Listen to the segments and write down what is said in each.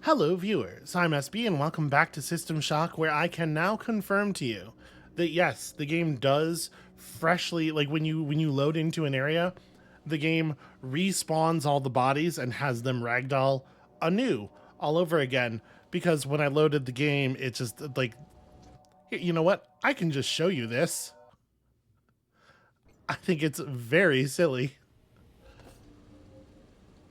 Hello viewers, I'm SB and welcome back to System Shock, where I can now confirm to you that yes, the game does freshly, like when you load into an area, the game respawns all the bodies and has them ragdoll anew all over again, because when I loaded the game, it just like, you know what? I can just show you this. I think it's very silly.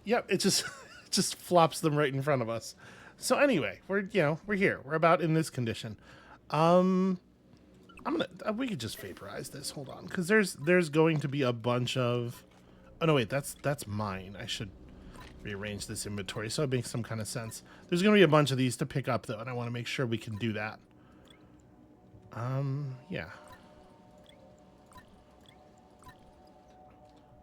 Yep, it just it just flops them right in front of us. So anyway, we're here. We're about in this condition. I'm gonna we could just vaporize this. Hold on, because there's going to be a bunch of. Oh no, wait, that's mine. I should rearrange this inventory so it makes some kind of sense. There's gonna be a bunch of these to pick up though, and I want to make sure we can do that. Yeah.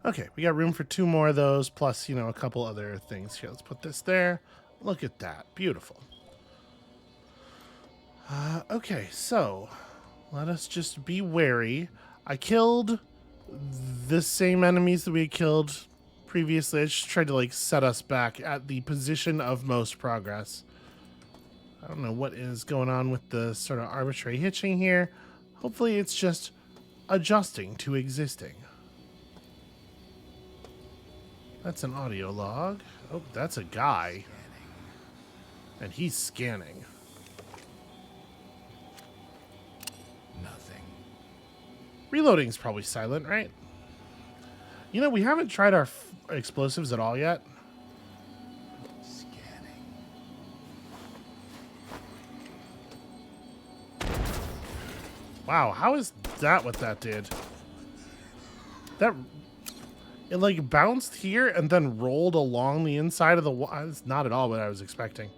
Okay, we got room for 2 more of those, plus, a couple other things. Here, let's put this there. Look at that. Beautiful. Okay, so let us just be wary. I killed the same enemies that we had killed previously. I just tried to, set us back at the position of most progress. I don't know what is going on with the sort of arbitrary hitching here. Hopefully it's just adjusting to existing. That's an audio log. Oh, that's a guy. And he's scanning. Nothing. Reloading's probably silent, right? We haven't tried our explosives at all yet. Scanning. Wow, how is that what that did? It bounced here and then rolled along the inside of the wall. That's not at all what I was expecting.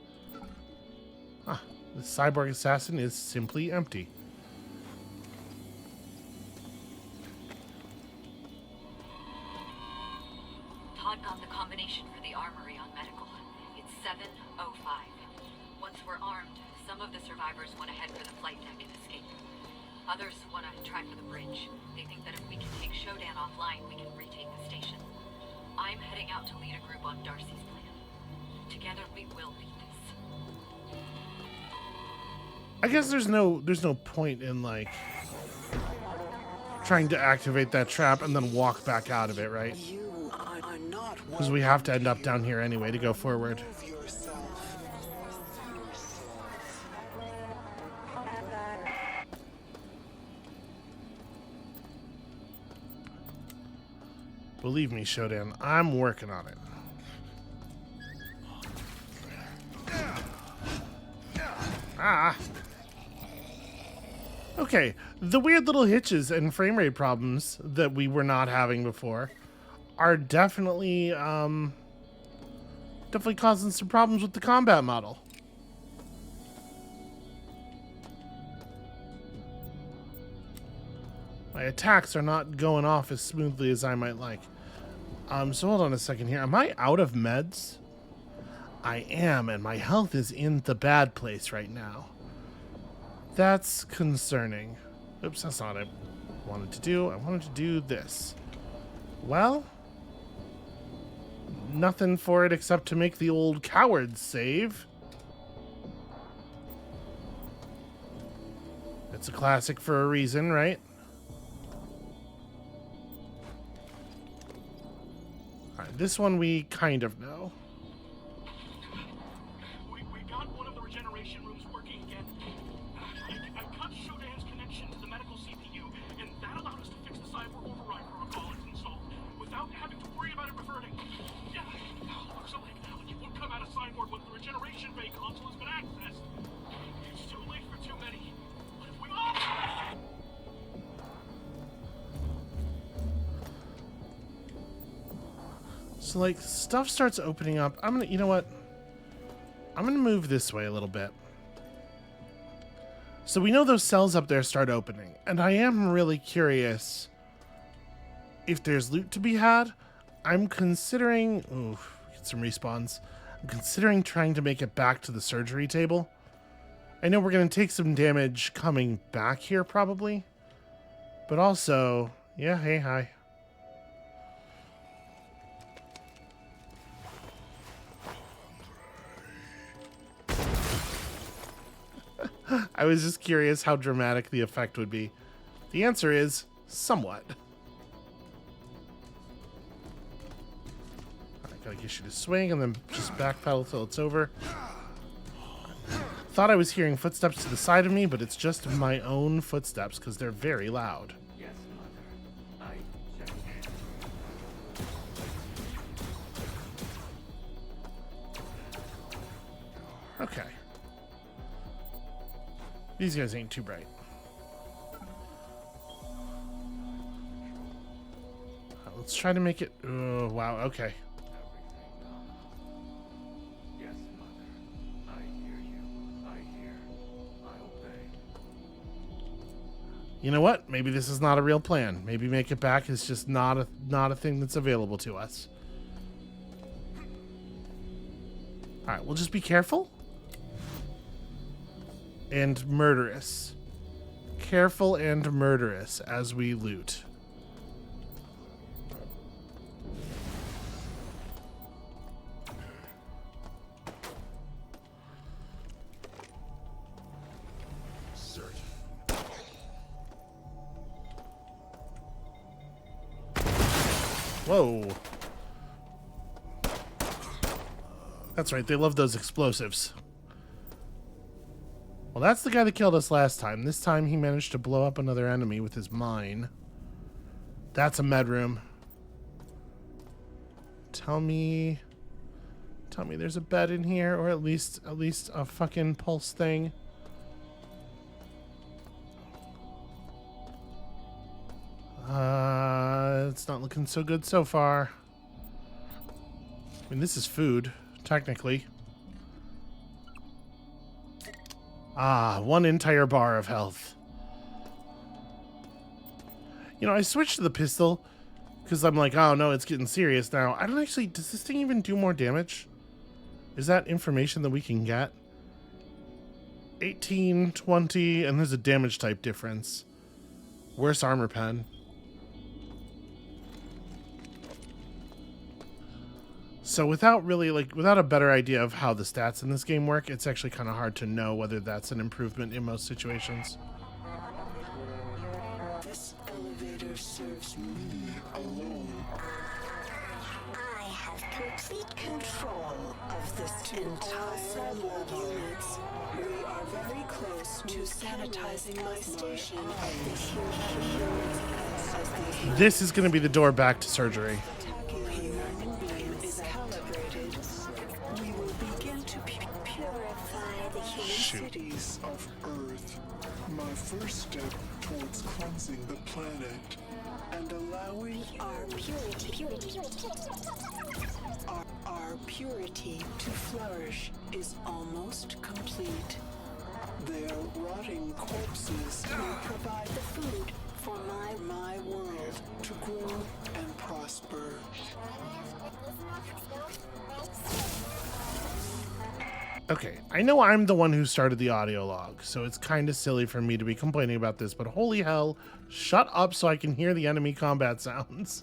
Huh. The cyborg assassin is simply empty. Todd got the combination for the armory on medical. It's 705. Once we're armed, some of the survivors want to head for the flight deck and escape. Others want to try for the bridge. They think that if we can take Shodan offline, we can retake the station. I'm heading out to lead a group on Darcy's plan. Together we will beat this. I guess there's no point in trying to activate that trap and then walk back out of it, right? Because we have to end up down here anyway to go forward. Believe me, Shodan, I'm working on it. Ah. Okay, the weird little hitches and frame rate problems that we were not having before are definitely causing some problems with the combat model. My attacks are not going off as smoothly as I might like. So hold on a second here. Am I out of meds? I am, and my health is in the bad place right now. That's concerning. Oops, that's not what I wanted to do. I wanted to do this. Well, nothing for it except to make the old coward save. It's a classic for a reason, right? Alright, this one we kind of know. We got one of the regeneration rooms working again. I cut Shodan's connection to the medical CPU, and that allowed us to fix the cyber override protocol it's installed without having to worry about it reverting. Yeah, looks like you won't come out of cyborg once the regeneration bay console has been accessed. It's too late for too many. What if we all... So, stuff starts opening up. You know what? I'm gonna move this way a little bit. So we know those cells up there start opening, and I am really curious if there's loot to be had. I'm considering... Ooh, get some respawns. I'm considering trying to make it back to the surgery table. I know we're gonna take some damage coming back here, probably. But also... Yeah, hey, hi. I was just curious how dramatic the effect would be. The answer is somewhat. Alright, gotta get you to swing and then just backpedal till it's over. Thought I was hearing footsteps to the side of me, but it's just my own footsteps because they're very loud. Yes, Mother. I check. Okay. These guys ain't too bright. Let's try to make it... Oh, wow, okay. Yes, Mother. I hear you. I hear. I obey. You know what? Maybe this is not a real plan. Maybe make it back is just not a thing that's available to us. Alright, we'll just be careful. And murderous. Careful and murderous as we loot. Whoa. That's right, they love those explosives. Well, that's the guy that killed us last time. This time he managed to blow up another enemy with his mine. That's a med room. Tell me there's a bed in here, or at least a fucking pulse thing. It's not looking so good so far. I mean, this is food, technically. Ah, one entire bar of health. You know, I switched to the pistol because I'm like, oh no, it's getting serious now. I don't actually, does this thing even do more damage? Is that information that we can get? 18, 20, and there's a damage type difference. Worse armor pen. So without a better idea of how the stats in this game work, it's actually kind of hard to know whether that's an improvement in most situations. This elevator serves me alone. I have complete control of this entire units. We are very close to sanitizing my station of the This is going to be the door back to surgery. Cities of Earth, my first step towards cleansing the planet and allowing our purity to flourish is almost complete. Their rotting corpses will provide the food for my world to grow and prosper. Okay, I know I'm the one who started the audio log, so it's kind of silly for me to be complaining about this, but holy hell, shut up so I can hear the enemy combat sounds.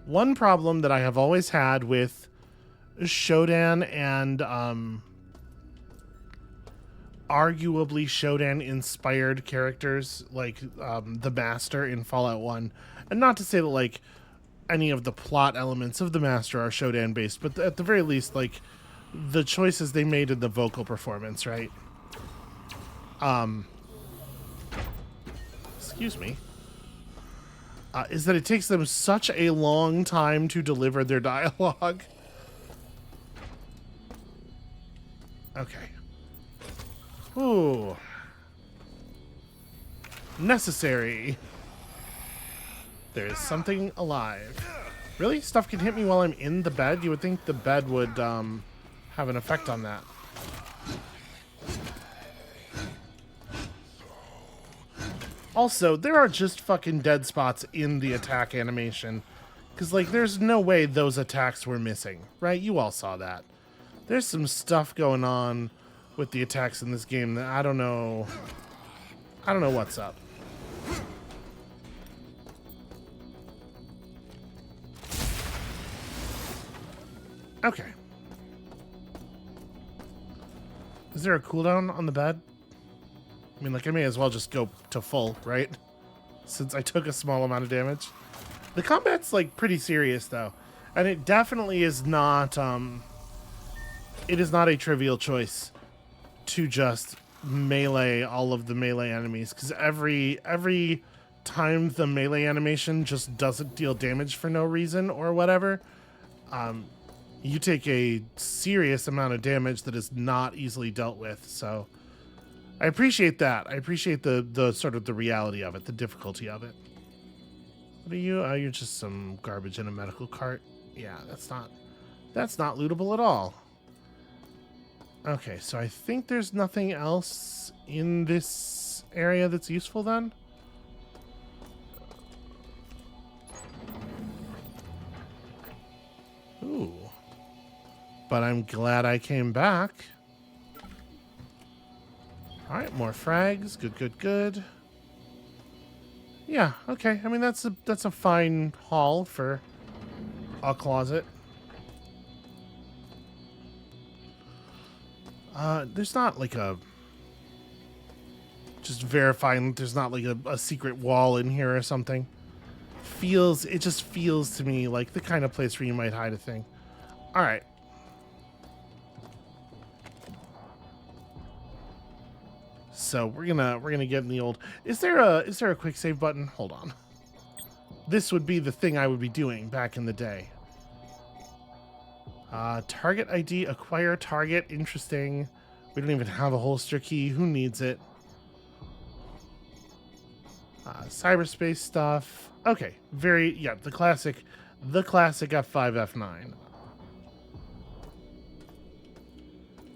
One problem that I have always had with Shodan and arguably Shodan-inspired characters like the Master in Fallout 1, and not to say that like any of the plot elements of the Master are Shodan based, but at the very least, like the choices they made in the vocal performance, right? Excuse me. Is that it takes them such a long time to deliver their dialogue. Okay. Ooh. Necessary. There is something alive. Really? Stuff can hit me while I'm in the bed? You would think the bed would have an effect on that. Also, there are just fucking dead spots in the attack animation. Because, like, there's no way those attacks were missing, right? You all saw that. There's some stuff going on with the attacks in this game that I don't know what's up. Okay. Is there a cooldown on the bed? I mean, like, I may as well just go to full, right? Since I took a small amount of damage. The combat's, like, pretty serious, though. And it definitely is not, it is not a trivial choice to just melee all of the melee enemies. Because every time the melee animation just doesn't deal damage for no reason or whatever, you take a serious amount of damage that is not easily dealt with. So I appreciate that. I appreciate the sort of the reality of it, the difficulty of it. What are you? Oh, you're just some garbage in a medical cart. Yeah, that's not lootable at all. Okay, so I think there's nothing else in this area that's useful then. Ooh. But I'm glad I came back. All right, more frags. Good, good, good. Yeah, okay. I mean, that's a fine haul for a closet. There's not like a... Just verifying that there's not like a secret wall in here or something. It just feels to me like the kind of place where you might hide a thing. All right. So we're gonna get in the old... Is there a quick save button? Hold on. This would be the thing I would be doing back in the day. Target ID, acquire target. Interesting. We don't even have a holster key. Who needs it? Cyberspace stuff. Okay, the classic F5, F9.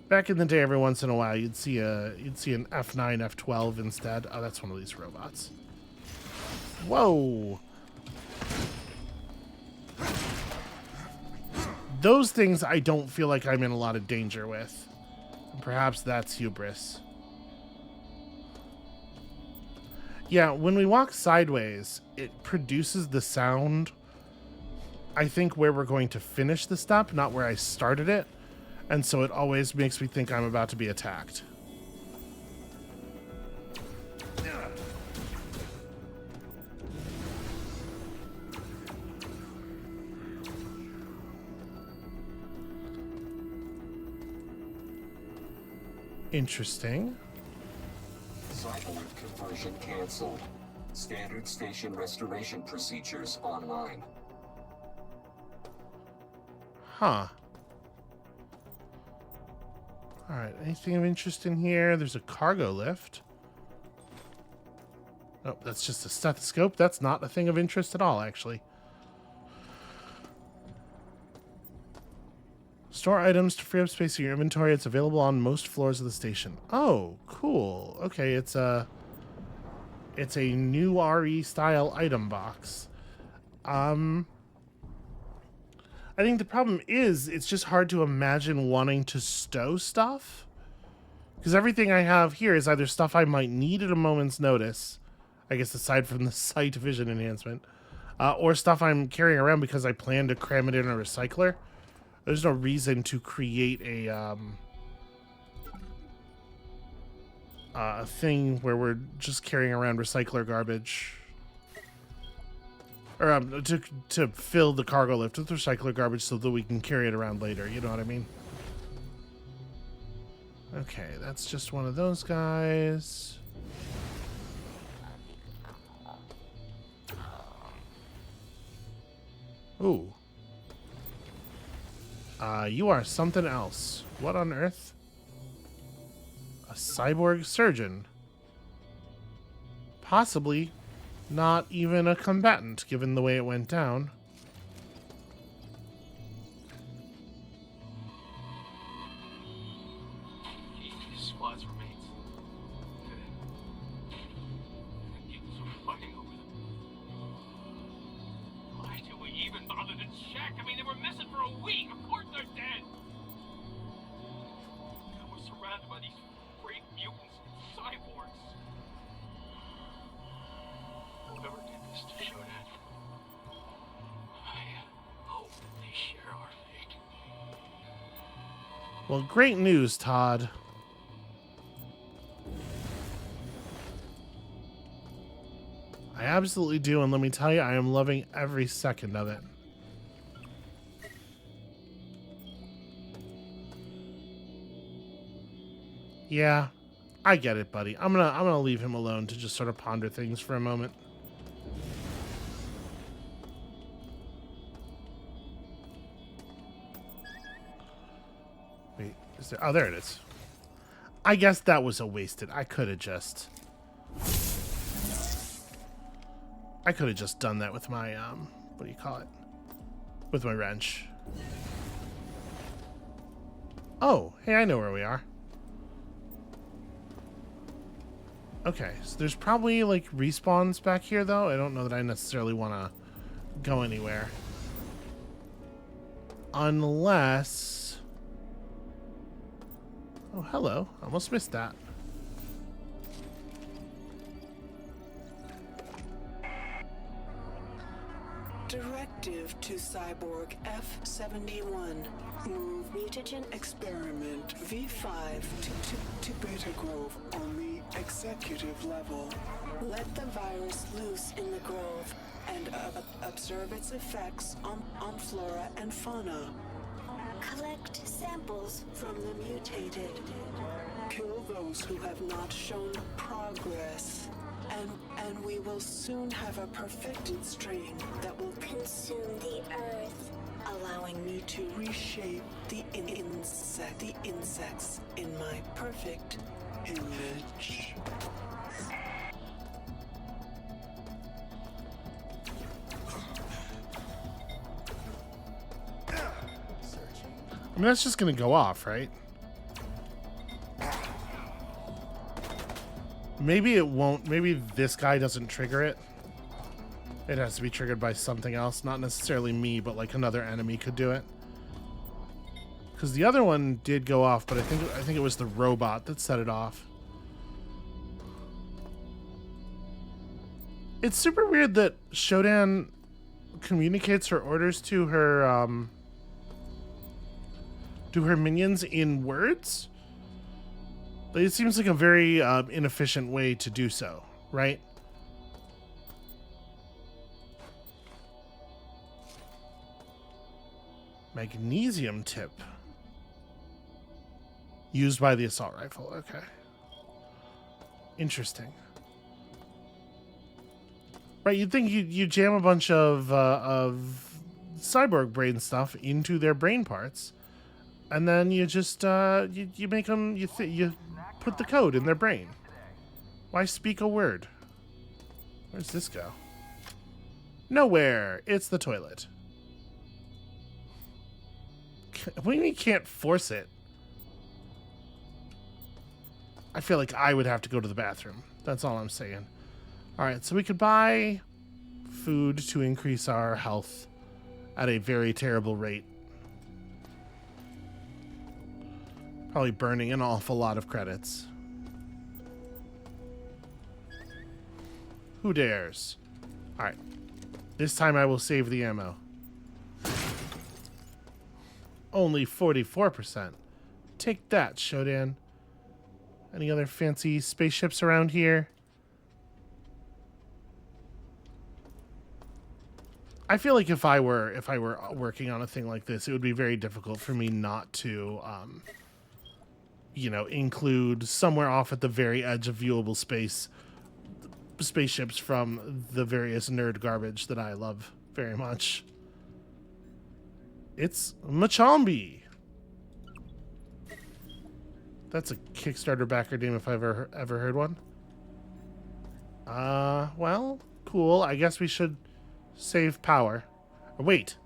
Back in the day, every once in a while, you'd see an F9, F12 instead. Oh, that's one of these robots. Whoa. Those things I don't feel like I'm in a lot of danger with. Perhaps that's hubris. Yeah, when we walk sideways, it produces the sound, I think, where we're going to finish the step, not where I started it. And so it always makes me think I'm about to be attacked. Interesting. Cyborg conversion canceled. Standard station restoration procedures online. Huh. Alright, anything of interest in here? There's a cargo lift. Oh, that's just a stethoscope. That's not a thing of interest at all, actually. Store items to free up space in your inventory. It's available on most floors of the station. Oh, cool. Okay, it's a new RE style item box. I think the problem is it's just hard to imagine wanting to stow stuff. Because everything I have here is either stuff I might need at a moment's notice, I guess aside from the sight vision enhancement, or stuff I'm carrying around because I plan to cram it in a recycler. There's no reason to create a thing where we're just carrying around recycler garbage. Or to fill the cargo lift with recycler garbage so that we can carry it around later. You know what I mean? Okay, that's just one of those guys. Ooh. You are something else. What on earth? A cyborg surgeon. Possibly not even a combatant, given the way it went down. Squad's remains. Mosquitoes are flying over them. Why do we even bother to check? I mean, they were missing for a week. Of course they're dead. And we're surrounded by these freak mutants and cyborgs. Whoever did this to Shodan, I hope that they share our fate. Well, great news, Todd. absolutely do, and let me tell you, I am loving every second of it. Yeah, I get it, buddy. I'm gonna leave him alone to just sort of ponder things for a moment. Wait, is there? Oh, there it is. I guess that was a wasted. I could have just done that with my what do you call it? With my wrench. Oh, hey, I know where we are. Okay, so there's probably like respawns back here though. I don't know that I necessarily want to go anywhere. Unless... Oh, hello. Almost missed that. Directive to Cyborg F-71. Move mutagen experiment V5 to Beta Grove on the executive level. Let the virus loose in the grove and observe its effects on flora and fauna. Collect samples from the mutated. Kill those who have not shown progress. And we will soon have a perfected strain that will consume the earth, allowing me to reshape the insects in my perfect image. I mean, that's just gonna go off, right? Maybe it won't. Maybe this guy doesn't trigger it. It has to be triggered by something else. Not necessarily me, but like another enemy could do it. Because the other one did go off, but I think it was the robot that set it off. It's super weird that Shodan communicates her orders to her minions in words. But it seems like a very inefficient way to do so, right? Magnesium tip. Used by the assault rifle. Okay. Interesting. Right, you'd think you jam a bunch of cyborg brain stuff into their brain parts, and then you just you make them you put the code in their brain. Why speak a word? Where's this go? Nowhere. It's the toilet. What do you mean you can't force it? I feel like I would have to go to the bathroom. That's all I'm saying. Alright, so we could buy food to increase our health at a very terrible rate. Probably burning an awful lot of credits. Who dares? Alright. This time I will save the ammo. Only 44%. Take that, Shodan. Any other fancy spaceships around here? I feel like if I were working on a thing like this, it would be very difficult for me not to, you know, include somewhere off at the very edge of viewable space spaceships from the various nerd garbage that I love very much. It's Machambi. That's a Kickstarter backer name if I've ever heard one. Well, cool. I guess we should save power. Or wait.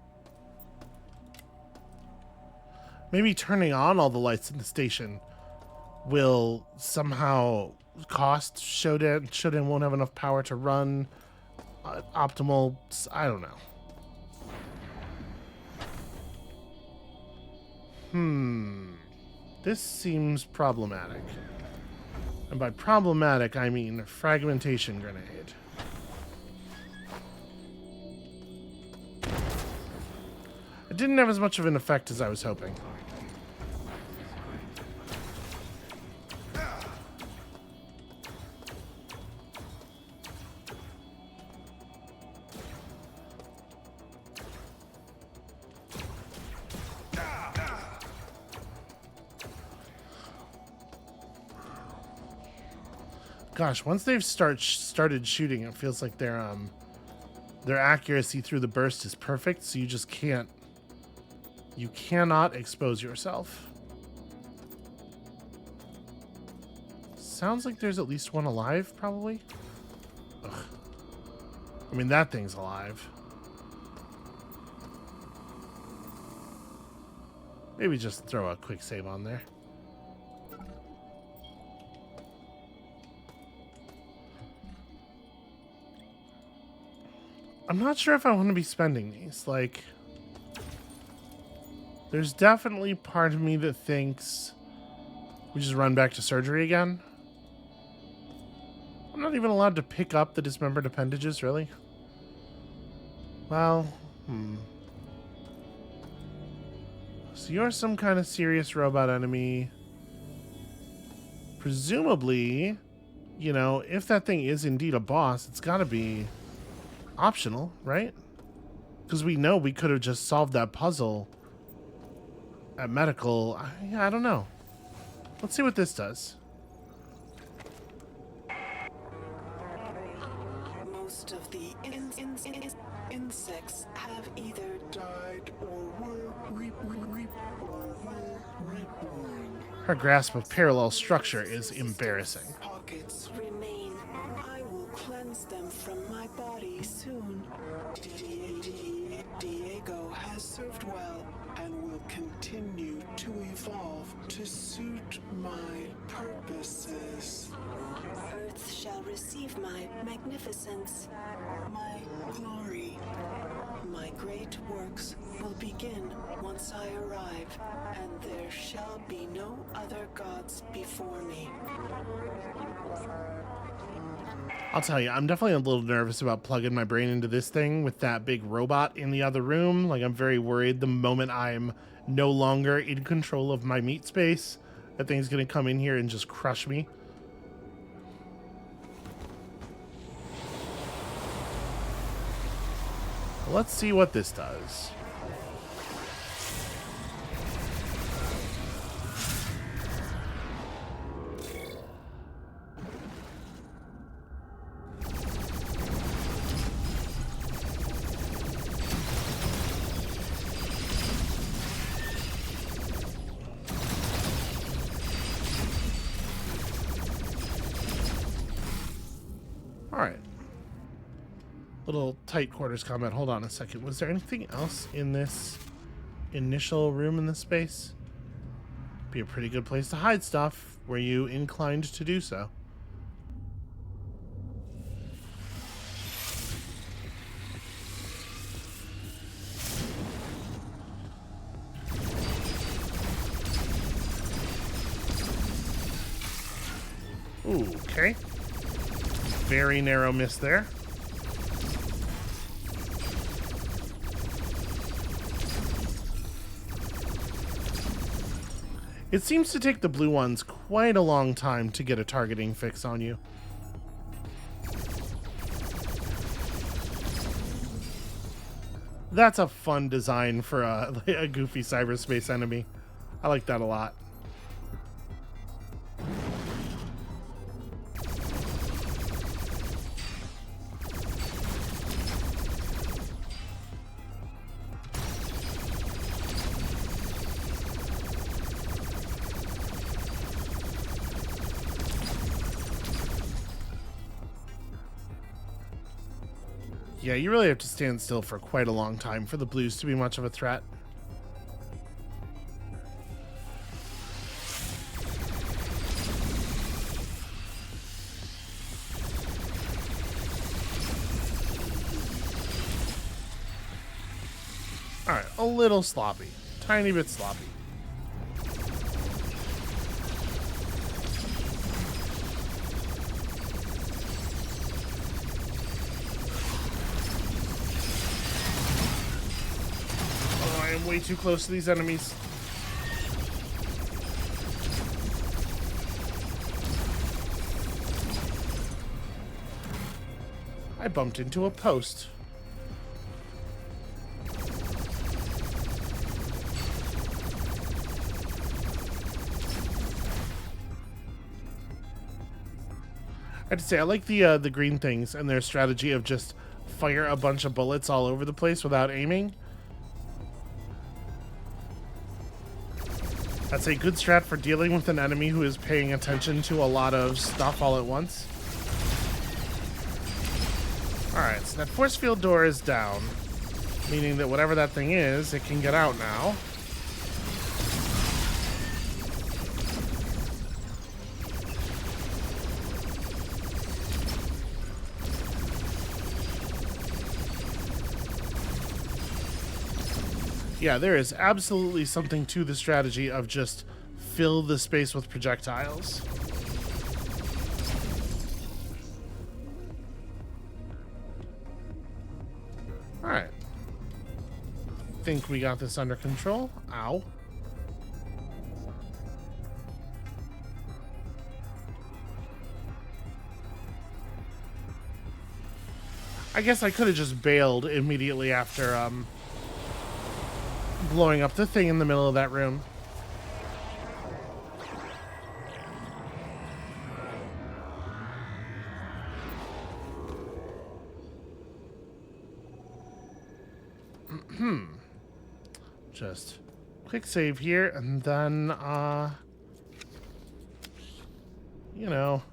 Maybe turning on all the lights in the station will somehow cost Shodan. Shodan won't have enough power to run optimal. I don't know. This seems problematic. And by problematic, I mean fragmentation grenade. It didn't have as much of an effect as I was hoping. Gosh, once they've started shooting, it feels like their accuracy through the burst is perfect, so you cannot expose yourself. Sounds like there's at least one alive, probably. Ugh. I mean, that thing's alive. Maybe just throw a quick save on there. I'm not sure if I want to be spending these. Like, there's definitely part of me that thinks we just run back to surgery again. I'm not even allowed to pick up the dismembered appendages, really? Well, So you're some kind of serious robot enemy. Presumably, you know, if that thing is indeed a boss, it's got to be optional, right? Because we know we could have just solved that puzzle at medical. I don't know. Let's see what this does. Most of the insects have either died or were reborn. Her grasp of parallel structure is embarrassing. Pockets remain. I will cleanse them from my body soon. Diego has served well and will continue to evolve to suit my purposes. Earth shall receive my magnificence, my glory. My great works will begin once I arrive, and there shall be no other gods before me. I'll tell you, I'm definitely a little nervous about plugging my brain into this thing with that big robot in the other room. Like, I'm very worried the moment I'm no longer in control of my meat space, that thing's gonna come in here and just crush me. Let's see what this does. All right. Little tight quarters combat. Hold on a second. Was there anything else in this initial room in this space? Be a pretty good place to hide stuff. Were you inclined to do so? Ooh, okay. Very narrow miss there. It seems to take the blue ones quite a long time to get a targeting fix on you. That's a fun design for a goofy cyberspace enemy. I like that a lot. Yeah, you really have to stand still for quite a long time for the blues to be much of a threat. Alright, a little sloppy. Tiny bit sloppy. Way too close to these enemies. I bumped into a post. have to say, I like the green things and their strategy of just fire a bunch of bullets all over the place without aiming. That's a good strat for dealing with an enemy who is paying attention to a lot of stuff all at once. Alright, so that force field door is down, meaning that whatever that thing is, it can get out now. Yeah, there is absolutely something to the strategy of just fill the space with projectiles. Alright. Think we got this under control. Ow. I guess I could have just bailed immediately after, blowing up the thing in the middle of that room. Just quick save here, and then, you know.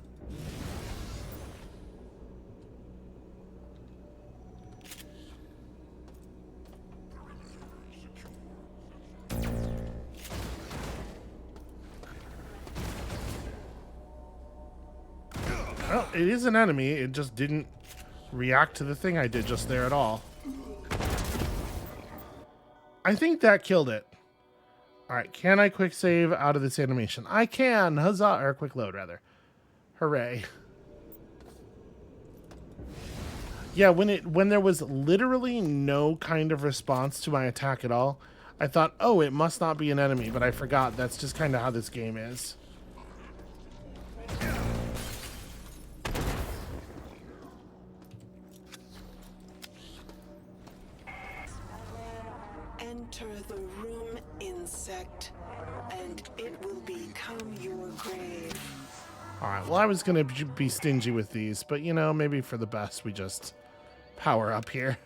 Well, it is an enemy. It just didn't react to the thing I did just there at all. I think that killed it. Alright, can I quick save out of this animation? I can! Huzzah! Or quick load, rather. Hooray. Yeah, when there was literally no kind of response to my attack at all, I thought, oh, it must not be an enemy, but I forgot that's just kind of how this game is. Enter the room, insect, and it will become your grave. Alright, well, I was going to be stingy with these, but, you know, maybe for the best we just power up here.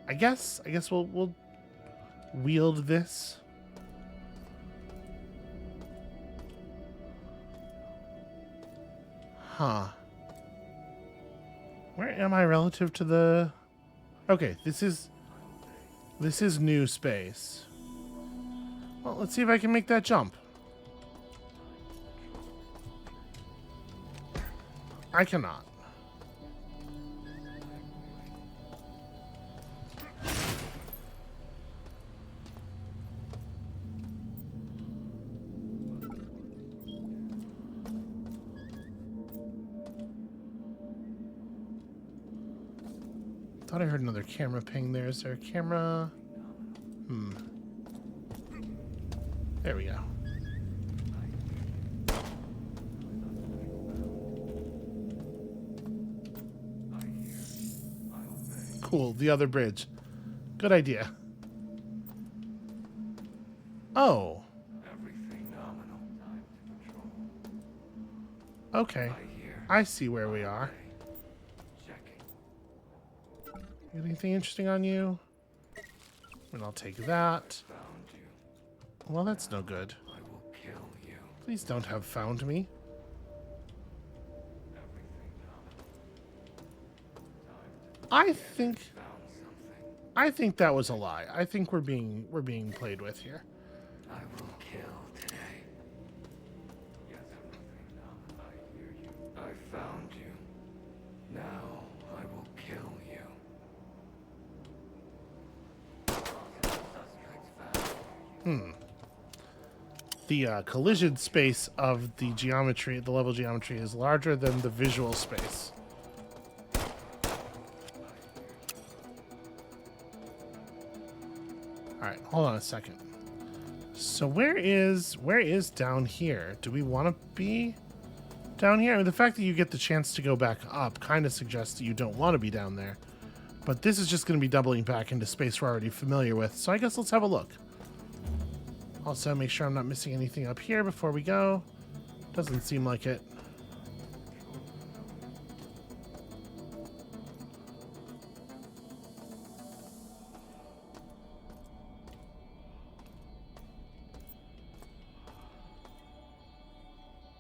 I guess we'll wield this. Huh. Where am I relative to the... Okay, this is new space. Well, let's see if I can make that jump. I cannot. Thought I heard another camera ping there. Is there a camera? There we go. Cool, the other bridge. Good idea. Oh. Everything nominal. Time to control. Okay. I see where we are. Checking. Anything interesting on you? And I'll take that. Found you. Well, that's no good. I will kill you. Please don't have found me. Everything nominal. Time to found something. I think that was a lie. I think we're being played with here. I will kill today. Yes, everything nominal. I hear you. I found you. Now I will kill you. The collision space of the geometry, the level geometry, is larger than the visual space. Alright, hold on a second. So where is down here? Do we want to be down here. I mean, the fact that you get the chance to go back up kind of suggests that you don't want to be down there. But this is just going to be doubling back into space we're already familiar with. So I guess let's have a look. Also, make sure I'm not missing anything up here before we go. Doesn't seem like it.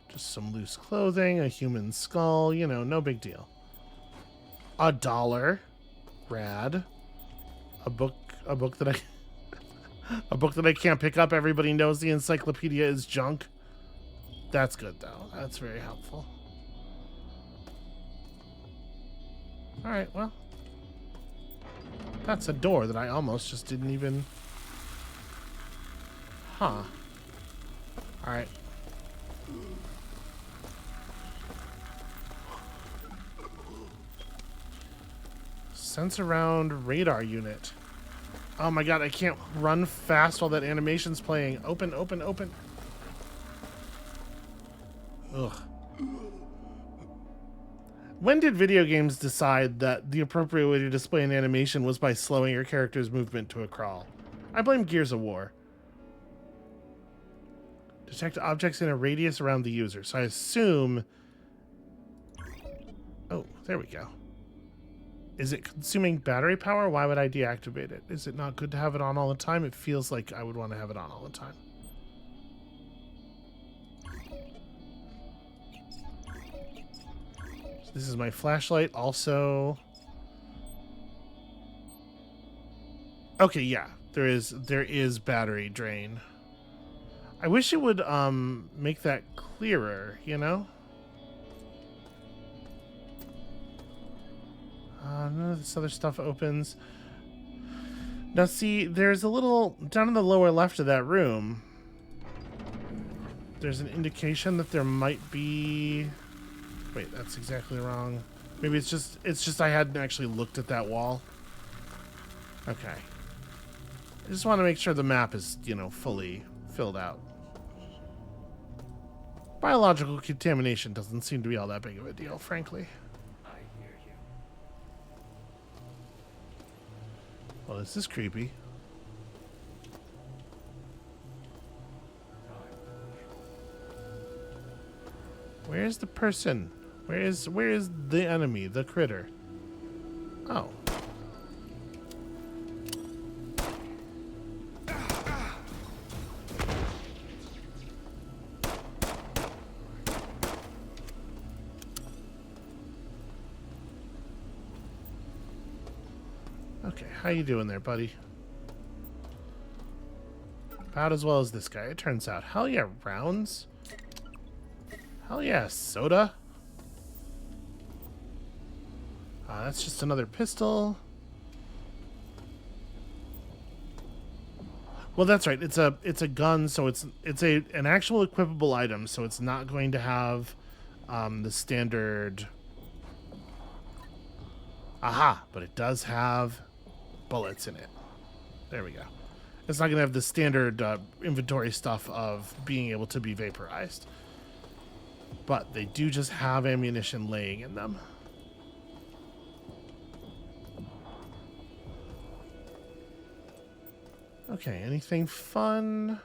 Just some loose clothing, a human skull, you know, no big deal. $1. Rad. A book that I a book that I can't pick up. Everybody knows the encyclopedia is junk. That's good though. That's very helpful. All right, well. That's a door that I almost just didn't even. Huh. All right. Sense around radar unit. Oh my god, I can't run fast while that animation's playing. Open, open, open. Ugh. When did video games decide that the appropriate way to display an animation was by slowing your character's movement to a crawl? I blame Gears of War. Detect objects in a radius around the user. So I assume... Oh, there we go. Is it consuming battery power? Why would I deactivate it? Is it not good to have it on all the time? It feels like I would want to have it on all the time. So this is my flashlight. Also... Okay, yeah. There is battery drain. I wish it would make that clearer, you know? None of this other stuff opens. Now see, there's a little... Down in the lower left of that room, there's an indication that there might be... Wait, that's exactly wrong. Maybe it's just I hadn't actually looked at that wall. Okay. I just want to make sure the map is, you know, fully filled out. Biological contamination doesn't seem to be all that big of a deal, frankly. Well, this is creepy. Where's the person? Where is the enemy, the critter? Oh. Okay, how you doing there, buddy? About as well as this guy, it turns out. Hell yeah, rounds? Hell yeah, soda? That's just another pistol. Well, that's right. It's a gun, so it's an actual equipable item, so it's not going to have the standard. Aha! But it does have bullets in it. There we go. It's not going to have the standard inventory stuff of being able to be vaporized. But they do just have ammunition laying in them. Okay, anything fun?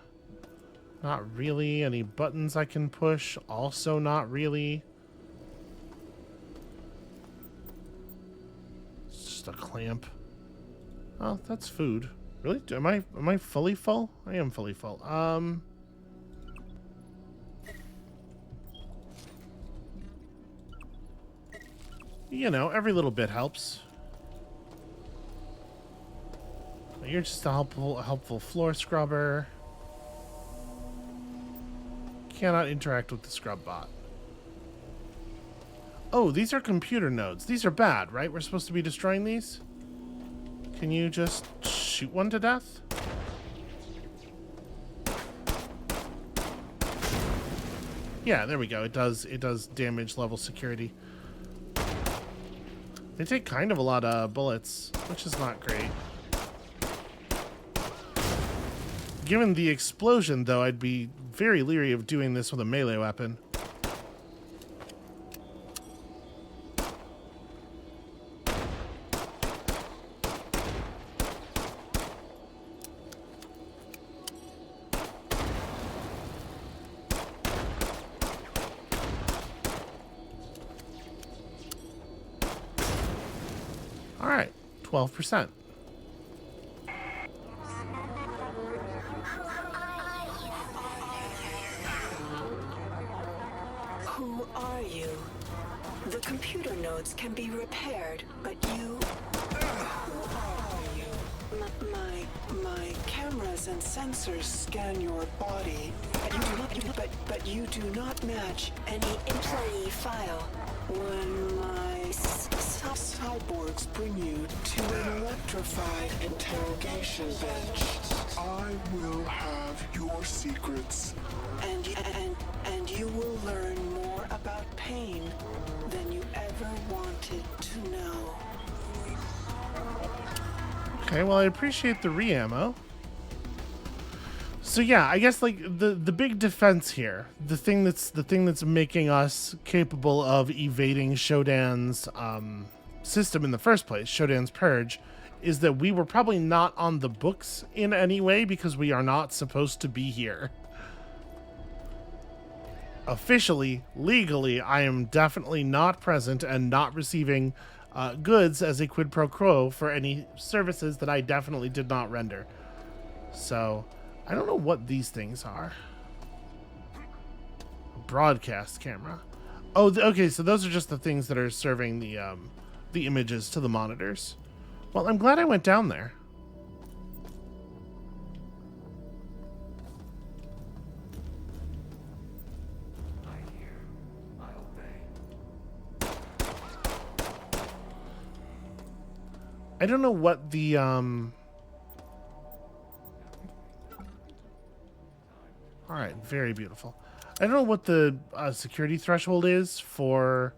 Not really. Any buttons I can push? Also not really. It's just a clamp. Oh, that's food. Really? Am I fully full? I am fully full. You know, every little bit helps. You're just a helpful floor scrubber. Cannot interact with the scrub bot. Oh, these are computer nodes. These are bad, right? We're supposed to be destroying these? Can you just shoot one to death? Yeah, there we go. It does damage level security. They take kind of a lot of bullets, which is not great. Given the explosion, though, I'd be very leery of doing this with a melee weapon. 12%. Who are you? The computer nodes can be repaired, but you... Who are you? My cameras and sensors scan your body, and you do not, but you do not match any employee file. When my cyborgs bring you to an electrified interrogation bench, I will have your secrets. And you will learn more about pain than you ever wanted to know. Okay, well, I appreciate the re-ammo. So yeah, I guess like the big defense here, the thing that's making us capable of evading Shodan's system in the first place, Shodan's purge, is that we were probably not on the books in any way because we are not supposed to be here. Officially, legally, I am definitely not present and not receiving goods as a quid pro quo for any services that I definitely did not render. So, I don't know what these things are. Broadcast camera. Oh, okay, so those are just the things that are serving the images to the monitors. Well, I'm glad I went down there. I don't know what the all right, very beautiful. I don't know what the security threshold is for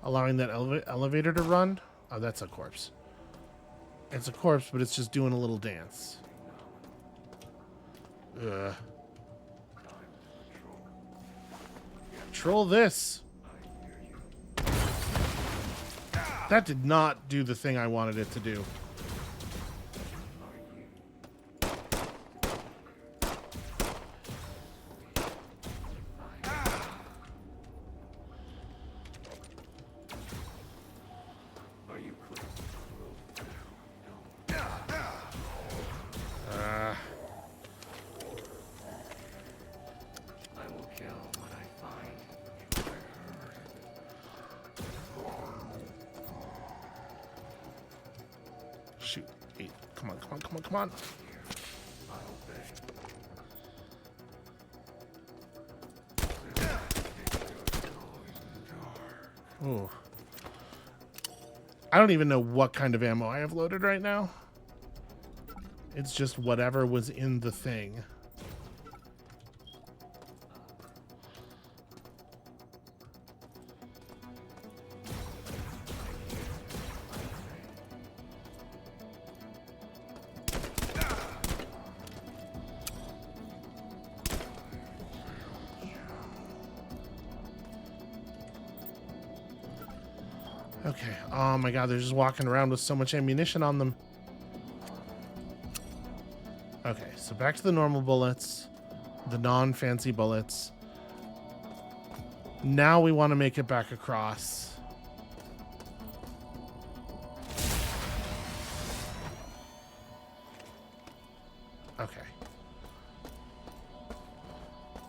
allowing that elevator to run. Oh, that's a corpse. It's a corpse, but it's just doing a little dance. Ugh. Control this. That did not do the thing I wanted it to do. Shoot. 8. Come on, come on, come on, come on. Ooh. I don't even know what kind of ammo I have loaded right now. It's just whatever was in the thing. Okay. Oh my god, they're just walking around with so much ammunition on them. Okay, so back to the normal bullets. The non-fancy bullets. Now we want to make it back across. Okay.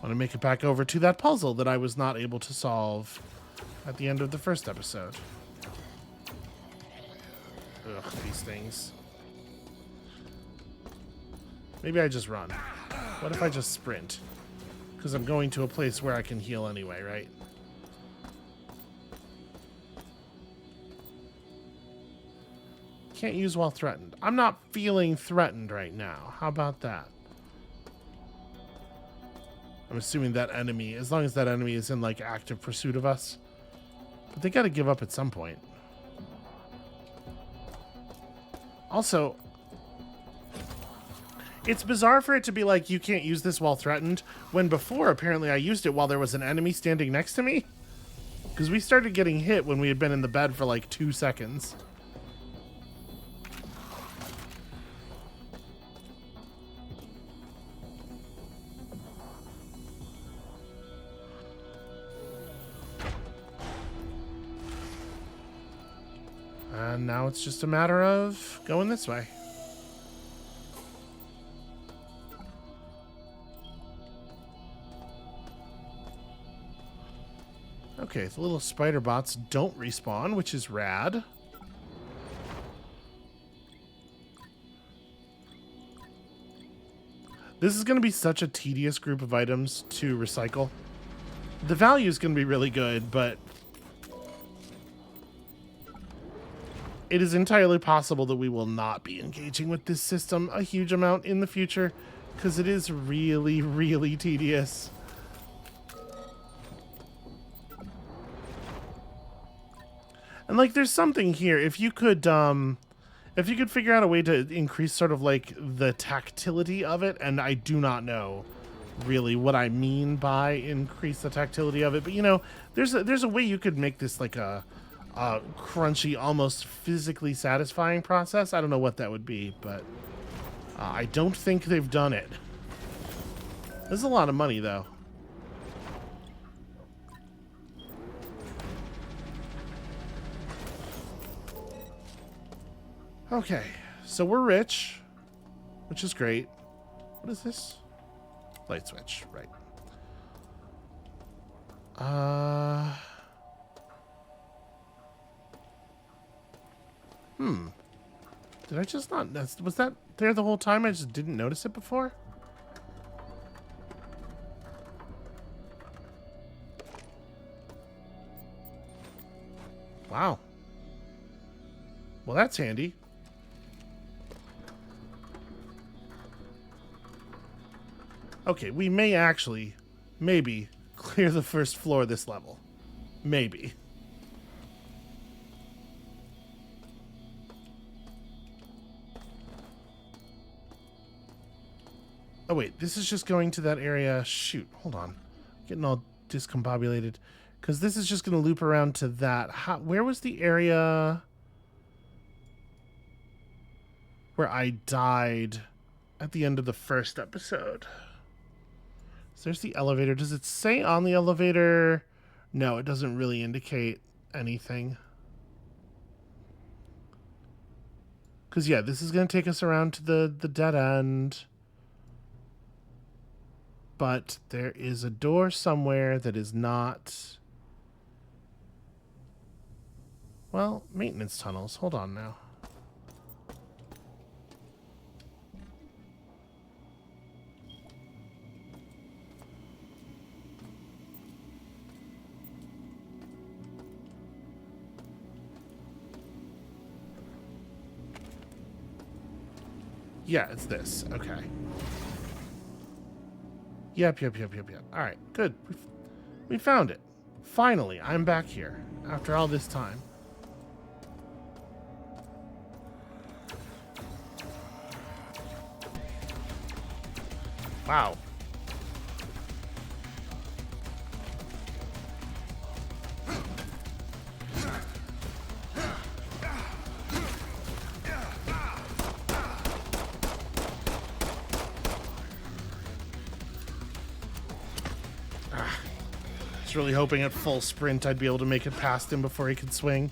Want to make it back over to that puzzle that I was not able to solve at the end of the first episode. Ugh, these things. Maybe I just run. What if I just sprint? Because I'm going to a place where I can heal anyway, right? Can't use while threatened. I'm not feeling threatened right now. How about that? I'm assuming that enemy, as long as that enemy is in like active pursuit of us. But they gotta give up at some point. Also, it's bizarre for it to be like, you can't use this while threatened, when before, apparently, I used it while there was an enemy standing next to me. Because we started getting hit when we had been in the bed for like 2 seconds. And now it's just a matter of going this way. Okay, the little spider bots don't respawn, which is rad. This is going to be such a tedious group of items to recycle. The value is going to be really good, but it is entirely possible that we will not be engaging with this system a huge amount in the future because it is really, really tedious. And like, there's something here. If you could figure out a way to increase sort of like the tactility of it, and I do not know really what I mean by increase the tactility of it, but you know, there's a way you could make this like a crunchy, almost physically satisfying process. I don't know what that would be, but I don't think they've done it. There's a lot of money though. Okay, so we're rich, which is great. What is this? Light switch, right. Did I just not... Was that there the whole time? I just didn't notice it before? Wow. Well, that's handy. Okay, we may actually, maybe, clear the first floor of this level. Maybe. Oh wait, this is just going to that area. Shoot, hold on. Getting all discombobulated. Because this is just going to loop around to that. Where was the area where I died at the end of the first episode? So there's the elevator. Does it say on the elevator? No, it doesn't really indicate anything. Because, yeah, this is going to take us around to the dead end. But there is a door somewhere that is not... Well, maintenance tunnels. Hold on now. Yeah, it's this. Okay. Yep. All right, good. We found it. Finally, I'm back here after all this time. Wow. I was really hoping at full sprint I'd be able to make it past him before he could swing.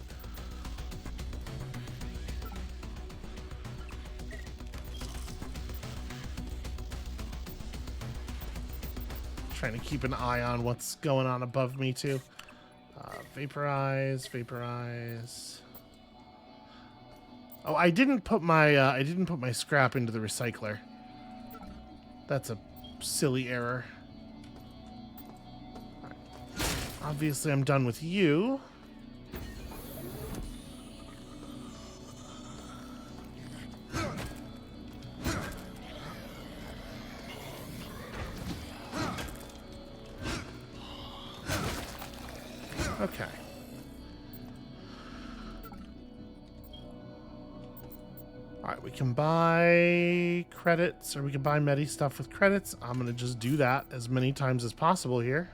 Trying to keep an eye on what's going on above me too. Vaporize. Oh, I didn't put my scrap into the recycler. That's a silly error. Obviously, I'm done with you. Okay. Alright, we can buy credits, or we can buy medi stuff with credits. I'm going to just do that as many times as possible here.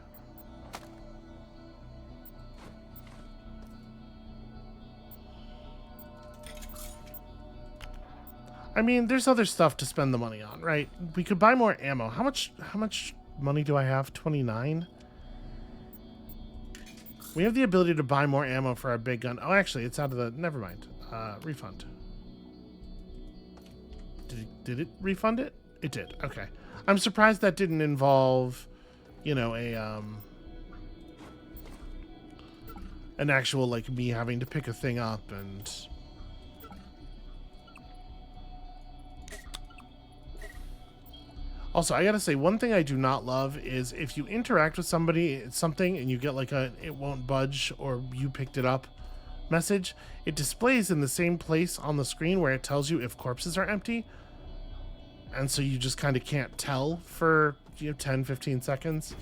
I mean, there's other stuff to spend the money on, right? We could buy more ammo. How much money do I have? 29? We have the ability to buy more ammo for our big gun. Oh, actually, it's out of the... Never mind. refund. Did it refund it? It did. Okay. I'm surprised that didn't involve, you know, an actual, like, me having to pick a thing up and... Also, I gotta say, one thing I do not love is if you interact with something, and you get like a "it won't budge" or "you picked it up" message, it displays in the same place on the screen where it tells you if corpses are empty. And so you just kind of can't tell for 10, 15 seconds.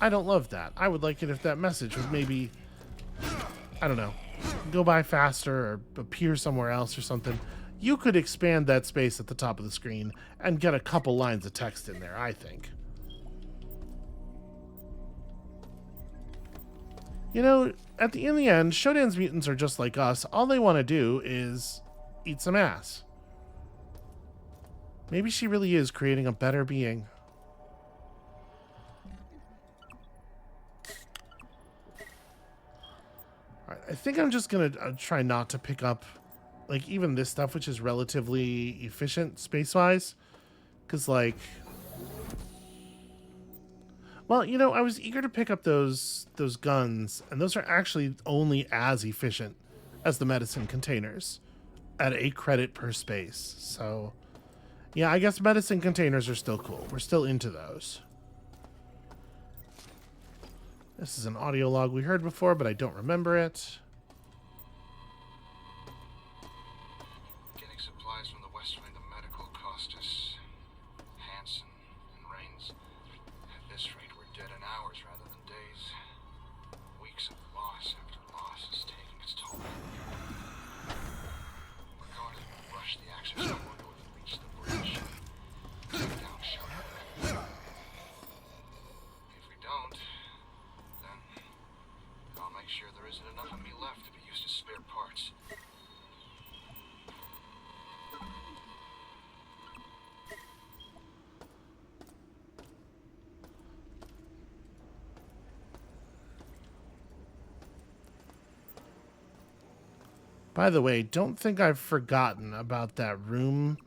I don't love that. I would like it if that message would maybe, I don't know, go by faster or appear somewhere else or something. You could expand that space at the top of the screen and get a couple lines of text in there, I think. You know, in the end, Shodan's mutants are just like us. All they want to do is eat some ass. Maybe she really is creating a better being. All right, I think I'm just going to try not to pick up, like, even this stuff, which is relatively efficient space-wise. Because, like... Well, you know, I was eager to pick up those guns, and those are actually only as efficient as the medicine containers at 8 credit per space. So, yeah, I guess medicine containers are still cool. We're still into those. This is an audio log we heard before, but I don't remember it. Getting supplies from the west wing of medical cost us Hansen and Rains. At this rate, we're dead in hours rather than days. Weeks of loss after loss is taking its toll. We're going to rush the access corridor and reach the bridge. Take down Shodan. If we don't, then I'll make sure there isn't enough of me left to be used as spare parts. By the way, don't think I've forgotten about that room,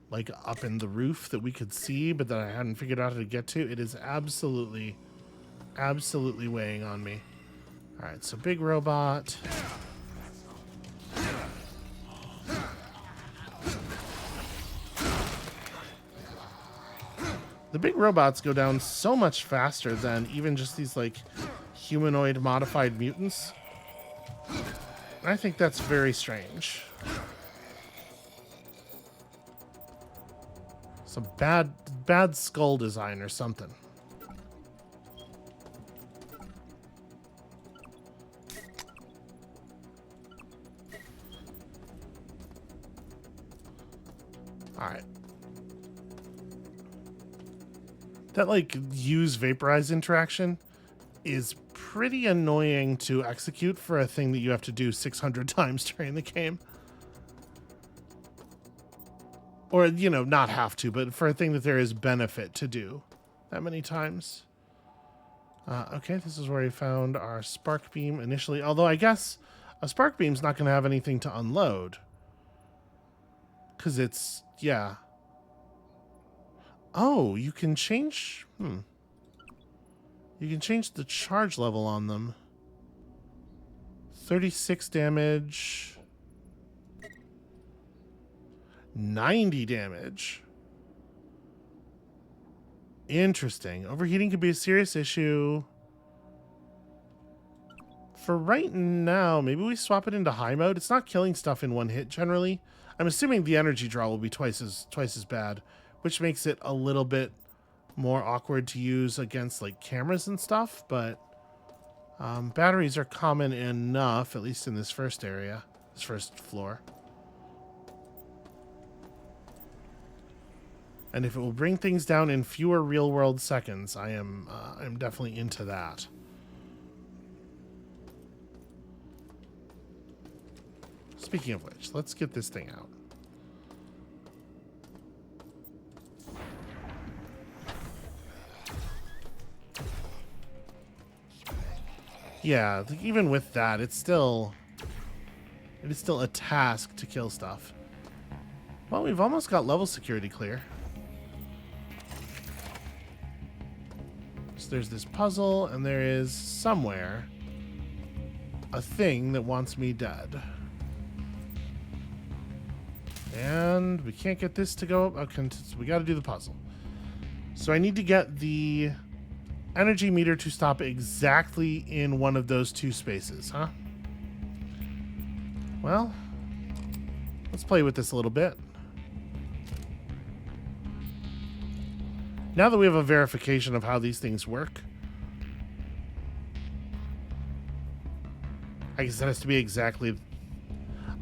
like, up in the roof that we could see, but that I hadn't figured out how to get to. It is absolutely weighing on me. All right, so big robot. The big robots go down so much faster than even just these, like, humanoid modified mutants. I think that's very strange. Some bad skull design or something. Alright. That, like, use vaporize interaction is pretty annoying to execute for a thing that you have to do 600 times during the game. Or, you know, not have to, but for a thing that there is benefit to do that many times. Okay, this is where we found our spark beam initially. Although I guess a spark beam's not going to have anything to unload. Because it's, yeah. Oh, you can change... You can change the charge level on them. 36 damage. 90 damage. Interesting. Overheating could be a serious issue. For right now, maybe we swap it into high mode. It's not killing stuff in one hit generally. I'm assuming the energy draw will be twice as bad, which makes it a little bit more awkward to use against, like, cameras and stuff, but batteries are common enough, at least in this first area, this first floor. And if it will bring things down in fewer real-world seconds, I'm definitely into that. Speaking of which, let's get this thing out. Yeah, even with that, it's still... It is still a task to kill stuff. Well, we've almost got level security clear. So there's this puzzle, and there is somewhere a thing that wants me dead. And we can't get this to go up. Okay, so we got to do the puzzle. So I need to get the energy meter to stop exactly in one of those two spaces, huh? Well, let's play with this a little bit. Now that we have a verification of how these things work, I guess it has to be exactly...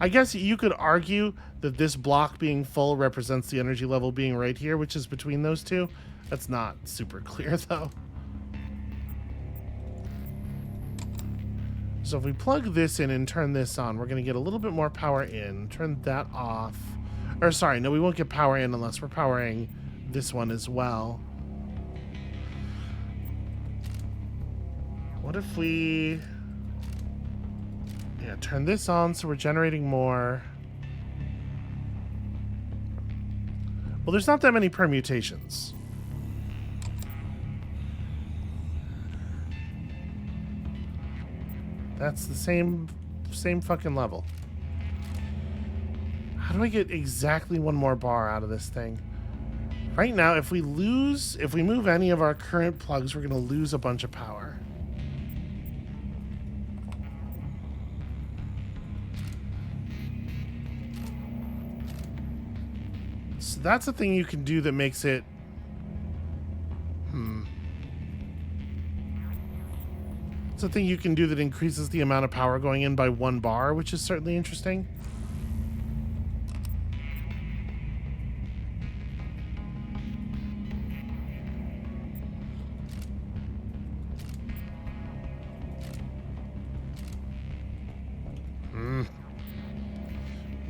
I guess you could argue that this block being full represents the energy level being right here, which is between those two. That's not super clear, though. So if we plug this in and turn this on, we're going to get a little bit more power in. Turn that off. Or sorry, no, we won't get power in unless we're powering this one as well. What if we... yeah, turn this on so we're generating more. Well, there's not that many permutations. That's the same fucking level. How do I get exactly one more bar out of this thing? Right now, if we move any of our current plugs, we're going to lose a bunch of power. So that's a thing you can do that makes it... It's a thing you can do that increases the amount of power going in by 1 bar, which is certainly interesting.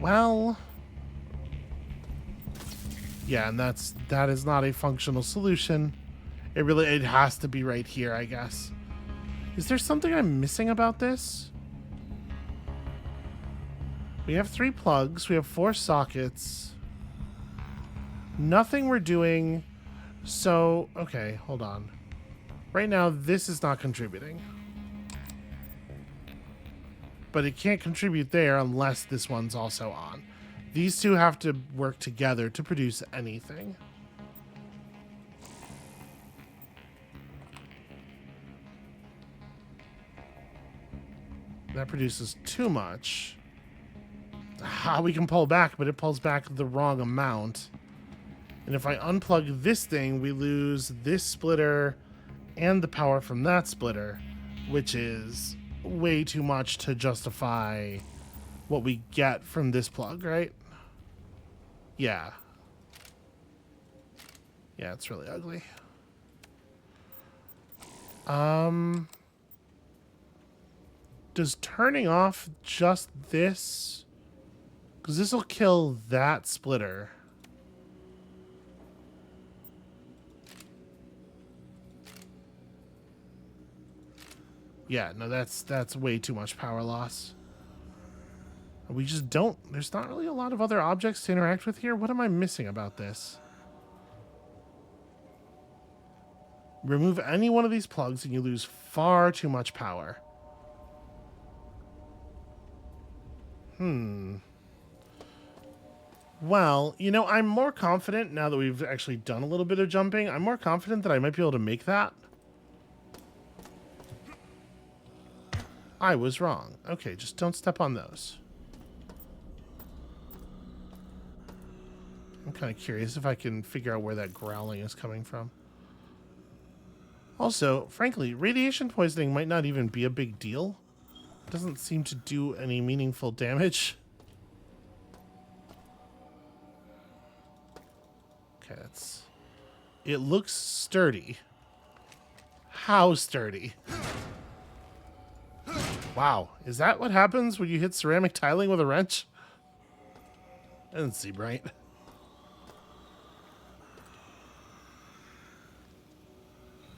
Well... yeah, and that is not a functional solution. It has to be right here, I guess. Is there something I'm missing about this? We have 3 plugs. We have 4 sockets. Nothing we're doing. So, okay, hold on. Right now, this is not contributing. But it can't contribute there unless this one's also on. These two have to work together to produce anything. That produces too much. We can pull back, but it pulls back the wrong amount. And if I unplug this thing, we lose this splitter and the power from that splitter, which is way too much to justify what we get from this plug, right? Yeah. Yeah, it's really ugly. Does turning off just this... because this will kill that splitter. Yeah, no, that's way too much power loss. We just don't... there's not really a lot of other objects to interact with here. What am I missing about this? Remove any one of these plugs and you lose far too much power. Well, you know, I'm more confident now that we've actually done a little bit of jumping. I'm more confident that I might be able to make that. I was wrong. Okay, just don't step on those. I'm kind of curious if I can figure out where that growling is coming from. Also, frankly, radiation poisoning might not even be a big deal. It doesn't seem to do any meaningful damage. Okay, it looks sturdy. How sturdy? Wow, is that what happens when you hit ceramic tiling with a wrench? That doesn't seem right.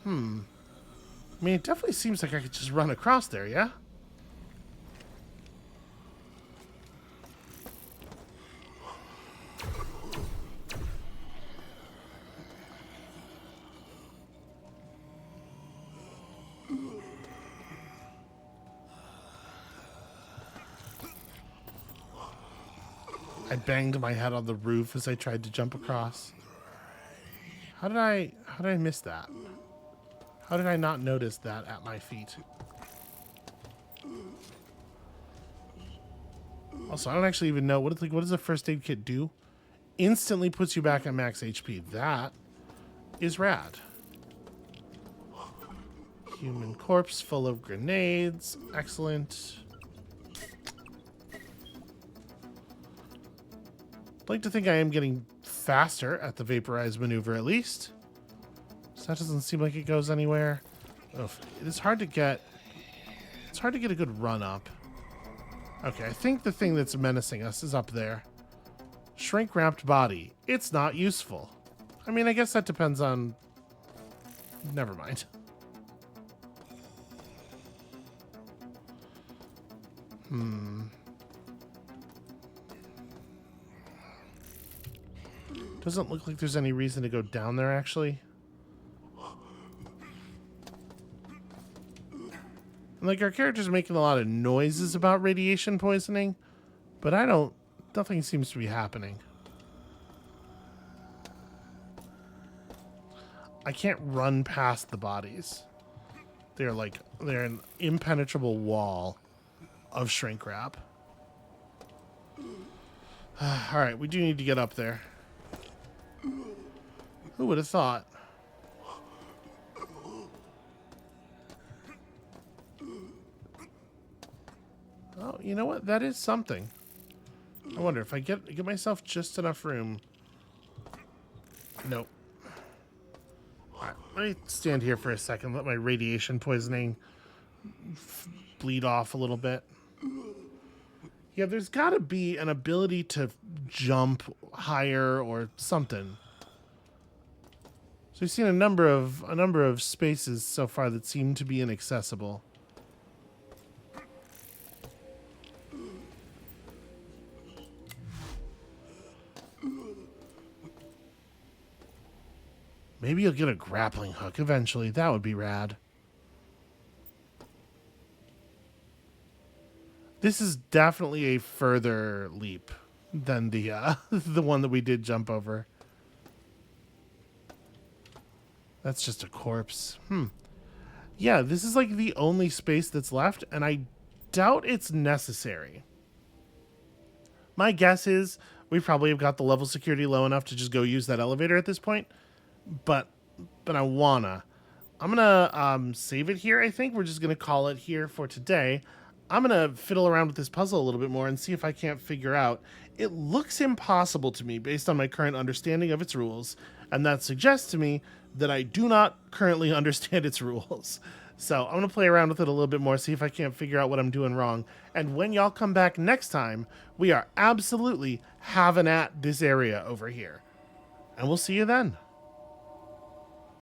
I mean, it definitely seems like I could just run across there, yeah? I banged my head on the roof as I tried to jump across. How did I miss that? How did I not notice that at my feet? Also, I don't actually even know what does a first aid kit do? Instantly puts you back at max HP. That is rad. Human corpse full of grenades. Excellent. I'd like to think I am getting faster at the vaporize maneuver at least. So that doesn't seem like it goes anywhere. Oof. It is hard to get. It's hard to get a good run up. Okay, I think the thing that's menacing us is up there. Shrink wrapped body. It's not useful. I mean, I guess that depends on. Never mind. Doesn't look like there's any reason to go down there, actually. And, like, our character's making a lot of noises about radiation poisoning, but nothing seems to be happening. I can't run past the bodies. They're an impenetrable wall of shrink wrap. All right, we do need to get up there. Who would have thought? Oh, you know what? That is something. I wonder if I get myself just enough room. Nope. All right, let me stand here for a second. Let my radiation poisoning bleed off a little bit. Yeah, there's got to be an ability to jump higher or something. So we've seen a number of spaces so far that seem to be inaccessible. Maybe you'll get a grappling hook eventually. That would be rad. This is definitely a further leap than the the one that we did jump over. That's just a corpse. Yeah, this is like the only space that's left, and I doubt it's necessary. My guess is we probably have got the level security low enough to just go use that elevator at this point. But I'm gonna save it here. I think we're just gonna call it here for today. I'm gonna fiddle around with this puzzle a little bit more and see if I can't figure out. It looks impossible to me based on my current understanding of its rules, and that suggests to me that I do not currently understand its rules. So I'm gonna play around with it a little bit more, see if I can't figure out what I'm doing wrong. And when y'all come back next time, we are absolutely having at this area over here. And we'll see you then.